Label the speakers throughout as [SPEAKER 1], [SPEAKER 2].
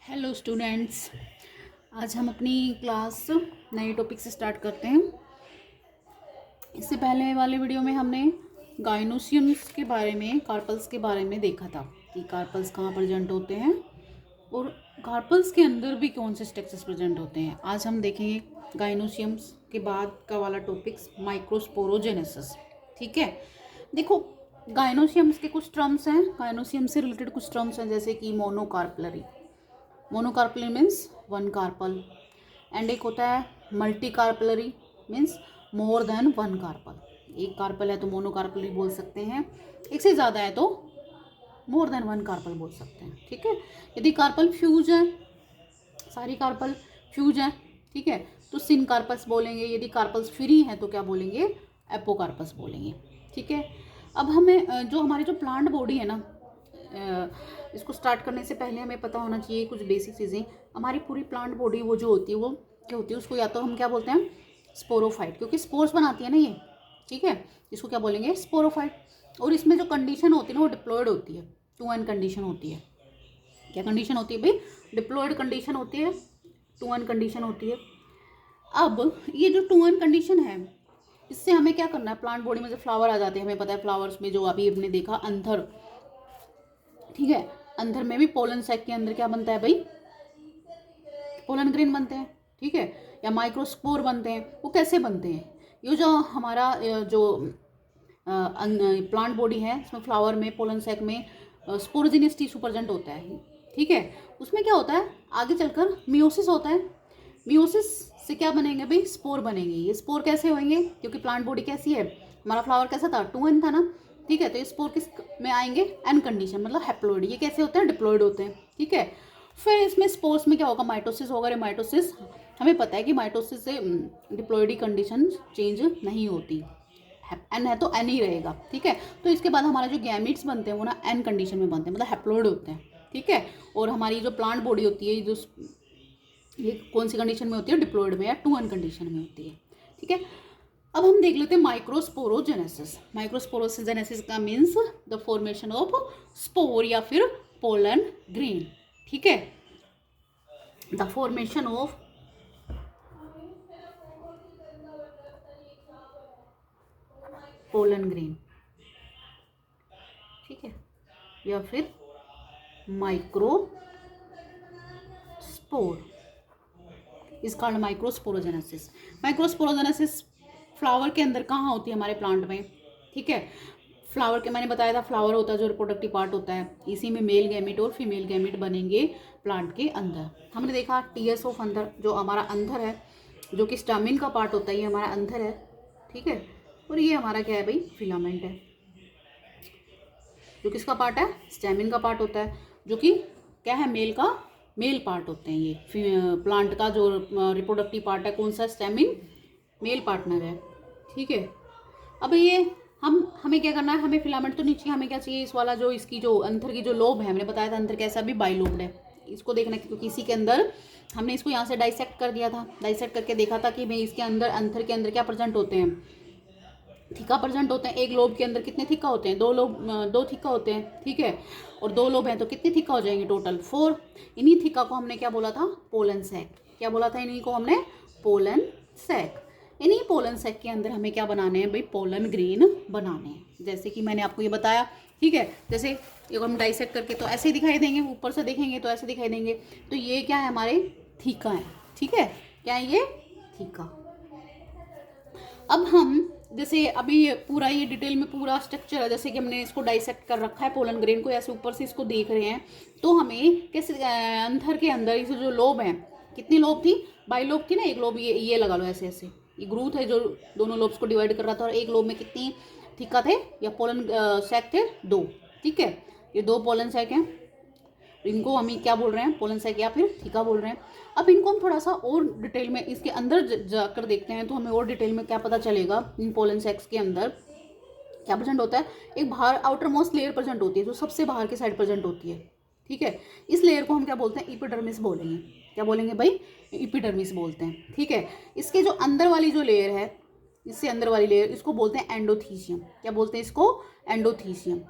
[SPEAKER 1] Hello students. आज हम अपनी क्लास नए टॉपिक से स्टार्ट करते हैं। इससे पहले वाले वीडियो में हमने गाइनोसियम्स के बारे में, कार्पल्स के बारे में देखा था कि कार्पल्स कहाँ प्रेजेंट होते हैं और कार्पल्स के अंदर भी कौन से स्ट्रक्चर्स प्रेजेंट होते हैं। आज हम देखेंगे गाइनोसियम्स के बाद का वाला टॉपिक्स माइक्रोस्पोरोजेनेसिस। ठीक है, देखो गाइनोसियम्स के कुछ टर्म्स हैं, गाइनोसियम से रिलेटेड कुछ टर्म्स हैं, जैसे कि monocarpellary. Monocarpellary means one carpel, and एक होता है multicarpellary means more than one carpel. एक कार्पल है तो मोनोकार्पलरी बोल सकते हैं, एक से ज़्यादा है तो मोर देन वन कार्पल बोल सकते हैं। ठीक है, यदि कार्पल फ्यूज है, सारी कार्पल फ्यूज हैं, ठीक है, तो सिन कार्पस बोलेंगे। यदि कार्पल्स फ्री हैं तो क्या बोलेंगे, एपोकार्पस बोलेंगे। ठीक है, अब हमें जो हमारी जो प्लांट बॉडी है ना, इसको स्टार्ट करने से पहले हमें पता होना चाहिए कुछ बेसिक चीज़ें। हमारी पूरी प्लांट बॉडी वो जो होती है वो क्या होती है, उसको या तो हम क्या बोलते हैं स्पोरोफाइट, क्योंकि स्पोर्स बनाती है ना ये। ठीक है, इसको क्या बोलेंगे स्पोरोफाइट। और इसमें जो कंडीशन होती है ना वो डिप्लॉयड होती है, 2n कंडीशन होती है। क्या कंडीशन होती है भाई, डिप्लॉयड कंडीशन होती है, 2n कंडीशन होती है। अब ये जो 2n कंडीशन है, इससे हमें क्या करना है, प्लांट बॉडी में जब फ्लावर आ जाते हैं, हमें पता है फ्लावर्स में जो अभी हमने देखा अंथर, ठीक है, अंदर में भी पोलन सैक के अंदर क्या बनता है भाई, पोलन ग्रेन बनते हैं। ठीक है, या माइक्रोस्पोर बनते हैं। वो कैसे बनते हैं, ये जो हमारा जो प्लांट बॉडी है, इसमें फ्लावर में, पोलन सैक में स्पोरोजिनियस टिश्यू प्रेजेंट होता है। ठीक है, उसमें क्या होता है, आगे चलकर मियोसिस होता है। मियोसिस से क्या बनेंगे भाई, स्पोर बनेंगे। ये स्पोर कैसे होंगे, क्योंकि प्लांट बॉडी कैसी है, हमारा फ्लावर कैसा था, 2n था ना। ठीक है, तो ये स्पोर किस में आएंगे, एन कंडीशन, मतलब हैप्लॉइड। ये कैसे होते हैं, डिप्लॉइड होते हैं। ठीक है, फिर इसमें स्पोर्स में क्या होगा, माइटोसिस होगा। माइटोसिस हमें पता है कि माइटोसिस से डिप्लॉइडी कंडीशन चेंज नहीं होती, एन है तो एन ही रहेगा। ठीक है, तो इसके बाद हमारा जो गैमिट्स बनते हैं वो ना एन कंडीशन में बनते हैं, मतलब हैप्लॉइड होते हैं। ठीक है, और हमारी जो प्लांट बॉडी होती है, जो ये कौन सी कंडीशन में होती है, डिप्लॉइड में या 2n कंडीशन में होती है। ठीक है, अब हम देख लेते हैं माइक्रोस्पोरोजेनेसिस। माइक्रोस्पोरोजेनेसिस का means the formation of spore या फिर पोलन ग्रेन। ठीक है, the formation of pollen grain, ठीक है, या फिर microspore is called microsporogenesis. Microsporogenesis flower के अंदर कहाँ होती है, हमारे प्लांट में। ठीक है, फ्लावर के मैंने बताया था, फ्लावर होता है जो रिप्रोडक्टिव पार्ट होता है, इसी में मेल गैमेट और फीमेल गैमेट बनेंगे प्लांट के अंदर। हमने देखा टीएस ऑफ अंदर, जो हमारा अंदर है, जो कि स्टामिन का पार्ट होता है, ये हमारा अंदर है। ठीक है, और ये हमारा क्या है भाई, फिलामेंट है, जो किसका पार्ट है, स्टेमिन का पार्ट होता है, जो कि क्या है, मेल पार्ट होते हैं। ये प्लांट का जो रिप्रोडक्टिव पार्ट है, कौन सा, स्टेमिन, मेल पार्टनर है। ठीक है, अब ये हमें क्या करना है, हमें फिलामेंट तो नहीं चाहिए, हमें क्या चाहिए, इस वाला जो इसकी जो अंदर की जो लोब है, हमने बताया था अंदर कैसा भी बाइलोब्ड है, इसको देखना है, क्योंकि इसी के अंदर हमने इसको यहाँ से डाइसेक्ट कर दिया था, डाइसेक्ट करके देखा था कि भाई इसके अंदर अंदर के अंदर क्या प्रेजेंट होते हैं, थिका प्रेजेंट होते हैं। एक लोब के अंदर कितने थिका होते हैं, दो थिका होते हैं। ठीक है, और 2 लोब हैं तो कितने थिका हो जाएंगे, टोटल 4। इन्हीं थिका को हमने क्या बोला था, पोलन सैक। क्या बोला था इन्हीं को हमने, पोलन सैक। इन्हीं पोलन सैक के अंदर हमें क्या बनाने हैं भाई, पोलन ग्रेन बनाने हैं, जैसे कि मैंने आपको ये बताया। ठीक है, जैसे ये हम डाइसेक्ट करके तो ऐसे दिखाई देंगे, ऊपर से देखेंगे तो ऐसे दिखाई देंगे, तो ये क्या है, हमारे थीका है। ठीक है, क्या है ये, थीका। अब हम जैसे अभी पूरा ये डिटेल में पूरा स्ट्रक्चर है, जैसे कि हमने इसको डाइसेक्ट कर रखा है पोलन ग्रेन को, ऐसे ऊपर से इसको देख रहे हैं, तो हमें कैसे अंदर के अंदर इस जो लोब है, कितनी लोब थी, बाई लोब थी ना, एक लोब ये लगा लो ऐसे ऐसे, ये ग्रूथ है जो दोनों लोब्स को डिवाइड कर रहा था, और एक लोब में कितनी थिका थे या पोलन सैक थे, 2। ठीक है, ये 2 पोलन सैक हैं, इनको हम क्या बोल रहे हैं, पोलन सैक या फिर थीका बोल रहे हैं। अब इनको हम थोड़ा सा और डिटेल में इसके अंदर जाकर देखते हैं, तो हमें और डिटेल में क्या पता चलेगा, इन पोलन सैक्स के अंदर क्या प्रेजेंट होता है। एक बाहर आउटर मोस्ट लेयर प्रेजेंट होती है, जो सबसे बाहर की साइड प्रेजेंट होती है। ठीक है, इस लेयर को हम क्या बोलते हैं, इपिडर्मिस बोलेंगे। क्या बोलेंगे भाई, इपिडर्मिस बोलते हैं। ठीक है, इसके जो अंदर वाली जो लेयर है, इससे अंदर वाली लेयर, इसको बोलते हैं एंडोथीसियम। क्या बोलते हैं इसको, एंडोथीसियम।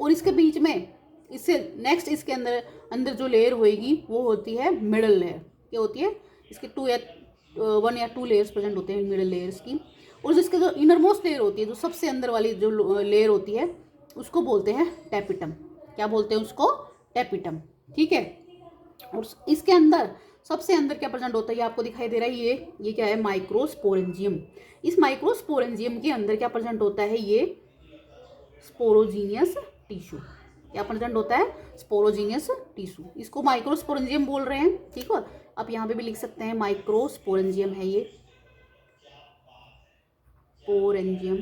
[SPEAKER 1] और इसके बीच में इससे नेक्स्ट इसके अंदर अंदर जो लेयर होएगी वो होती है मिडल लेयर। क्या होती है? इसके 1 या 2 लेयर्स प्रेजेंट होते हैं मिडल लेयर्स की। और जिसके जो इनर मोस्ट लेयर होती है, जो सबसे अंदर वाली जो लेयर होती है, उसको बोलते हैं टैपिटम। क्या बोलते हैं उसको? टैपिटम। ठीक है। और इसके अंदर सबसे अंदर क्या प्रेजेंट होता है? ये आपको दिखाई दे रहा है, ये क्या है? माइक्रोस्पोरेंजियम। इस माइक्रोस्पोरेंजियम के अंदर क्या प्रेजेंट होता है? ये स्पोरोजीनियस टिश्यू। क्या प्रेजेंट होता है? Sporogenous tissue. इसको माइक्रोस्पोरेंजियम बोल रहे हैं। ठीक है, आप यहाँ पे भी लिख सकते हैं माइक्रोस्पोरेंजियम है ये, स्पोरेंजियम।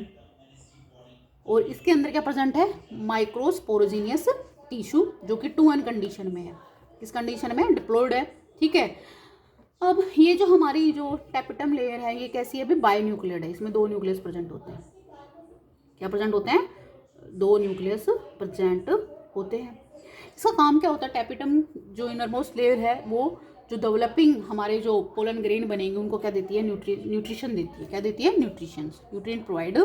[SPEAKER 1] और इसके अंदर क्या प्रेजेंट है? माइक्रोस्पोरोजीनियस टिश्यू, जो कि 2N कंडीशन में है। किस कंडीशन में? डिप्लॉयड है। ठीक है। अब ये जो हमारी जो टैपिटम लेयर है, ये कैसी है? अभी बायोन्यूक्लियड है। इसमें 2 न्यूक्लियस प्रेजेंट होते हैं। क्या प्रेजेंट होते हैं? 2 न्यूक्लियस प्रेजेंट होते हैं। इसका काम क्या होता है? टैपिटम जो इनर मोस्ट लेयर है, वो जो डेवलपिंग हमारे जो पोलन ग्रेन बनेंगे उनको क्या देती है? न्यूट्रिशन देती है। क्या देती है? न्यूट्रिएंट प्रोवाइड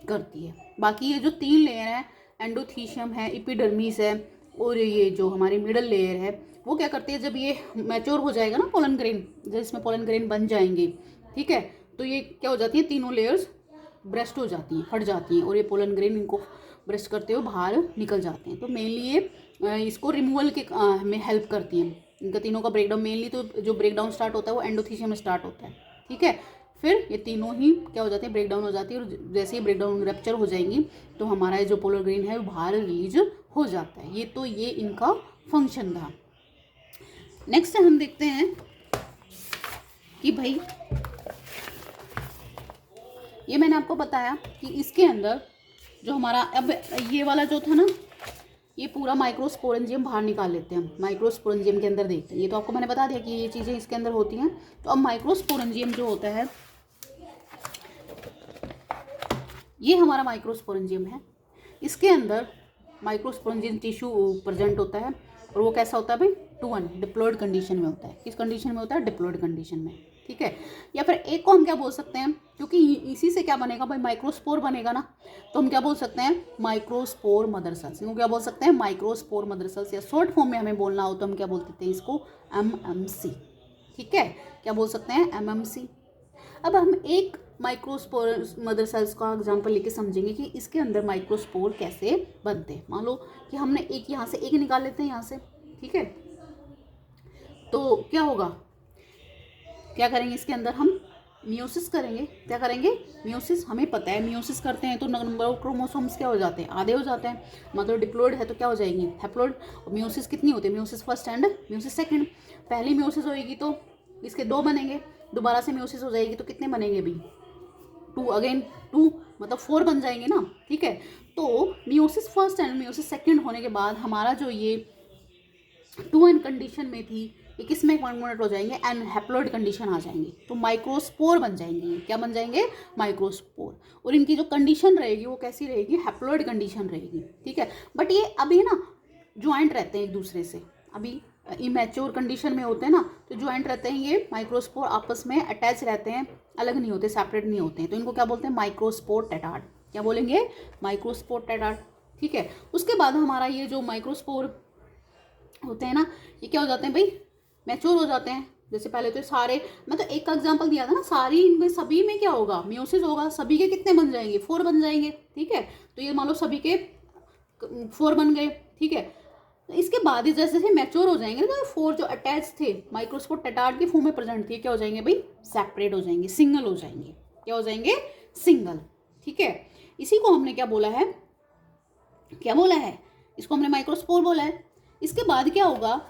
[SPEAKER 1] करती है। बाकी ये जो 3 लेयर है, एंडोथीशियम है, एपिडर्मिस है, और ये जो हमारी मिडल लेयर है, वो क्या करती है? जब ये मैच्योर हो जाएगा ना पोलन ग्रेन, जब इसमें पोलन ग्रेन बन जाएंगे, ठीक है, तो ये क्या हो जाती है? तीनों लेयर्स ब्रेस्ट हो जाती हैं, हट जाती हैं, और ये पोलन ग्रेन इनको ब्रेस्ट करते हुए बाहर निकल जाते हैं। तो मेनली ये इसको रिमूवल के में हेल्प करती हैं। इनका तीनों का ब्रेकडाउन, मेनली तो जो ब्रेकडाउन स्टार्ट होता है वो एंडोथीशियम में स्टार्ट होता है। ठीक है। फिर ये तीनों ही क्या हो जाते हैं? ब्रेकडाउन हो जाती है, और जैसे ही ब्रेकडाउन रैप्चर हो जाएंगी तो हमारा जो पोलर ग्रेन है वो बाहर रिलीज हो जाता है। ये इनका फंक्शन था। नेक्स्ट हम देखते हैं कि भाई ये मैंने आपको बताया कि इसके अंदर जो हमारा अब ये वाला जो था ना, ये पूरा माइक्रोस्पोरेंजियम बाहर निकाल लेते हैं। माइक्रोस्पोरेंजियम के अंदर देखते हैं। ये तो आपको मैंने बता दिया कि ये चीज़ें इसके अंदर होती हैं। तो अब माइक्रोस्पोरेंजियम जो होता है, ये हमारा माइक्रोस्पोरेंजियम है। इसके अंदर माइक्रोस्पोरेंजियम टिश्यू प्रेजेंट होता है, और वो कैसा होता है भाई? 2N डिप्लॉयड कंडीशन में होता है। किस कंडीशन में होता है? डिप्लॉयड कंडीशन में। ठीक है। या फिर एक को हम क्या बोल सकते हैं, क्योंकि इसी से क्या बनेगा भाई? माइक्रोस्पोर बनेगा ना, तो हम क्या बोल सकते हैं? Microspore mother cells. इनको क्या बोल सकते हैं? Microspore mother cells. या शॉर्ट फॉर्म में हमें बोलना हो तो हम क्या बोल सकते हैं इसको? MMC। ठीक है। क्या बोल सकते हैं? MMC। अब हम एक माइक्रोस्पोर मदर सेल्स का एग्जांपल लेके समझेंगे कि इसके अंदर माइक्रोस्पोर कैसे बनते हैं। मान लो कि हमने एक यहाँ से एक निकाल लेते हैं यहाँ से। ठीक है। तो क्या होगा? क्या करेंगे? इसके अंदर हम मियोसिस करेंगे। क्या करेंगे? मियोसिस। हमें पता है मियोसिस करते हैं तो नंबर ऑफ क्रोमोसोम्स क्या हो जाते हैं? आधे हो जाते हैं। मतलब डिप्लॉयड है तो क्या हो जाएंगी? हैप्लॉयड। मियोसिस कितनी होती है? Meiosis first and meiosis second. पहली मियोसिस होएगी तो इसके 2 बनेंगे, दोबारा से मियोसिस हो जाएगी तो कितने बनेंगे भी? 2 अगेन 2, मतलब 4 बन जाएंगे ना। ठीक है। तो meiosis first and meiosis second होने के बाद हमारा जो ये 2N कंडीशन में थी, ये किस में कन्वर्ट हो जाएंगे? एन हैप्लॉयड कंडीशन आ जाएंगे, तो माइक्रोस्पोर बन जाएंगे। क्या बन जाएंगे? माइक्रोस्पोर। और इनकी जो कंडीशन रहेगी वो कैसी रहेगी? हैप्लॉयड कंडीशन रहेगी। ठीक है। बट ये अभी ना ज्वाइंट रहते हैं एक दूसरे से। अभी इमैच्योर कंडीशन में होते हैं ना, तो ज्वाइंट रहते हैं। ये माइक्रोस्पोर आपस में अटैच रहते हैं, अलग नहीं होते, सेपरेट नहीं होते हैं। तो इनको क्या बोलते हैं? Microspore tetrad. क्या बोलेंगे? Microspore tetrad. ठीक है। उसके बाद हमारा ये जो माइक्रोस्पोर होते हैं ना, ये क्या हो जाते हैं भाई? मैच्योर हो जाते हैं। जैसे पहले तो सारे, मैं तो एक का एग्जांपल दिया था ना, सारी इनमें सभी में क्या होगा? मियोसिस होगा। सभी के कितने बन जाएंगे? 4 बन जाएंगे। ठीक है। तो ये मान लो सभी के 4 बन गए। ठीक है। तो इसके बाद ही जैसे जैसे मैच्योर हो जाएंगे तो 4 जो अटैच थे माइक्रोस्पोर टेट्राड के फॉर्म में प्रेजेंट थे, क्या हो जाएंगे भाई? सेपरेट हो जाएंगे, सिंगल हो जाएंगे। क्या हो जाएंगे? सिंगल। ठीक है। इसी को हमने क्या बोला है? क्या बोला है? इसको हमने माइक्रोस्पोर बोला है। इसके बाद क्या होगा?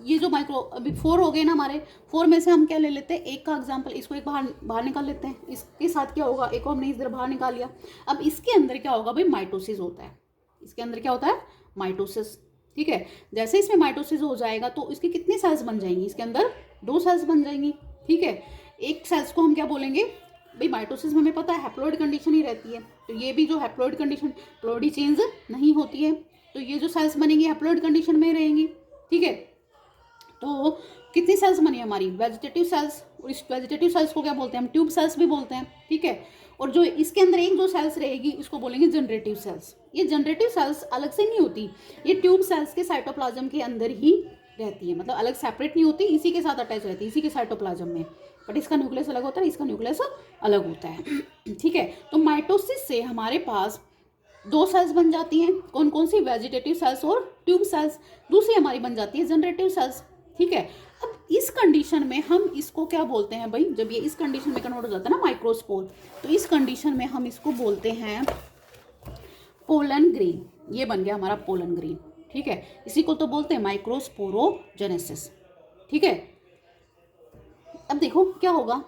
[SPEAKER 1] ये जो अभी 4 हो गए ना हमारे, 4 में से हम क्या ले लेते हैं? एक का एग्जांपल, इसको एक बाहर निकाल लेते हैं। इसके साथ क्या होगा? एक को हमने इधर बाहर निकाल लिया। अब इसके अंदर क्या होगा भाई? माइटोसिस होता है। इसके अंदर क्या होता है? माइटोसिस। ठीक है। जैसे इसमें माइटोसिस हो जाएगा तो इसकी कितनी सेल्स बन जाएंगी? इसके अंदर 2 सेल्स बन जाएंगी। ठीक है। एक सेल्स को हम क्या बोलेंगे भाई? माइटोसिस में हमें पता है हैप्लॉयड कंडीशन ही रहती है, तो ये भी जो हैप्लॉयड कंडीशन, प्लॉयडी चेंज नहीं होती है, तो ये जो सेल्स बनेंगी हैप्लॉयड कंडीशन में रहेंगी। ठीक है। तो कितनी सेल्स बनी हमारी? Vegetative cells. और इस वेजिटेटिव सेल्स को क्या बोलते हैं? हम ट्यूब सेल्स भी बोलते हैं। ठीक है। और जो इसके अंदर एक जो सेल्स रहेगी इसको बोलेंगे जनरेटिव सेल्स। ये जनरेटिव सेल्स अलग से नहीं होती, ये ट्यूब सेल्स के साइटोप्लाज्म के अंदर ही रहती है, मतलब अलग सेपरेट नहीं होती, इसी के साथ अटैच रहती है, इसी के साइटोप्लाज्म में। बट इसका न्यूक्लियस अलग होता है, इसका न्यूक्लियस अलग होता है। ठीक है, तो माइटोसिस से हमारे पास दो सेल्स बन जाती हैं, कौन कौन सी, वेजिटेटिव सेल्स और ट्यूब सेल्स। दूसरी हमारी बन जाती है जनरेटिव सेल्स। ठीक है, अब इस कंडीशन में हम इसको क्या बोलते हैं भाई, जब ये इस कंडीशन में कन्वर्ट हो जाता है ना माइक्रोस्पोर, तो इस कंडीशन में हम इसको बोलते हैं पोलन ग्रेन। ये बन गया हमारा पोलन ग्रेन। ठीक है, इसी को तो बोलते हैं माइक्रोस्पोरोजेनेसिस। ठीक है, अब देखो क्या होगा,